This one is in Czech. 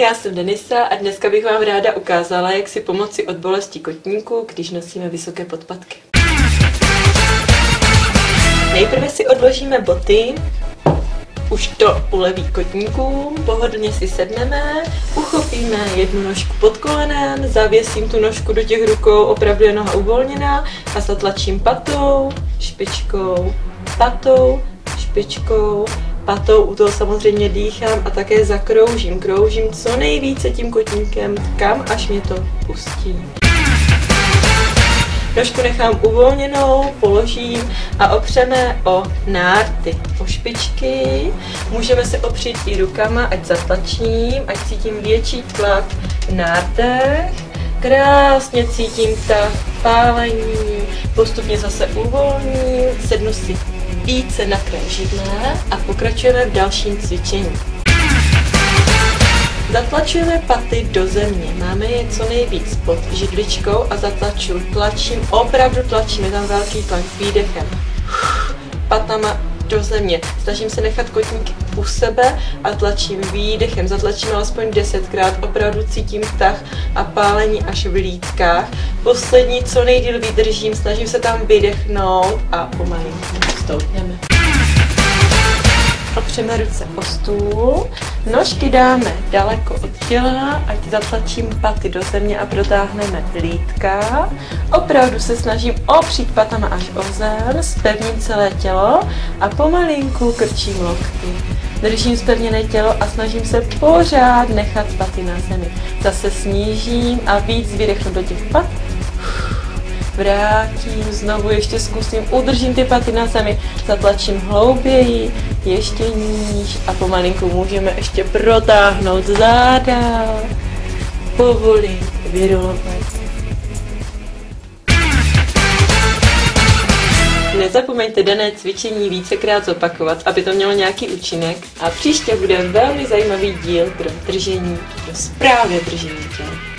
já jsem Denisa a dneska bych vám ráda ukázala, jak si pomoci od bolesti kotníků, když nosíme vysoké podpatky. Nejprve si odložíme boty, už to uleví kotníkům, pohodlně si sedneme, uchopíme jednu nožku pod kolenem, zavěsím tu nožku do těch rukou, opravdu je noha uvolněná a zatlačím patou, špičkou, patou, špičkou, patou, u toho samozřejmě dýchám a také zakroužím, kroužím co nejvíce tím kotníkem, kam až mě to pustí. Nožku nechám uvolněnou, položím a opřeme o nárty, o špičky. Můžeme se opřít i rukama, ať zatlačím, ať cítím větší tlak v nártech. Krásně cítím tah, pálení, postupně zase uvolním, sednu si více na kraj židle a pokračujeme v dalším cvičení. Zatlačujeme paty do země, máme je co nejvíc pod židličkou a zatlačuju, tlačím, opravdu tlačím, je tam velký tlak s výdechem. Patama do země, snažím se nechat kotníky u sebe a tlačím výdechem, zatlačím alespoň 10krát, opravdu cítím tah a pálení až v lítkách. Poslední, co nejdýl vydržím, snažím se tam vydechnout a pomalinku stoupneme. Opřeme ruce o stůl, nožky dáme daleko od těla, ať zatlačím paty do země a protáhneme lítka. Opravdu se snažím opřít patama až o zem, zpevním celé tělo a pomalinku krčím lokty. Držím zpevněné tělo a snažím se pořád nechat paty na zemi. Zase snížím a víc vydechnu do těch pat. Vrátím, znovu ještě zkusím, udržím ty paty na zemi, zatlačím hlouběji, ještě níž a pomalinku můžeme ještě protáhnout záda, povoli vyrolovat. Nezapomeňte dané cvičení vícekrát zopakovat, aby to mělo nějaký účinek a příště bude velmi zajímavý díl pro držení, pro správné držení těla.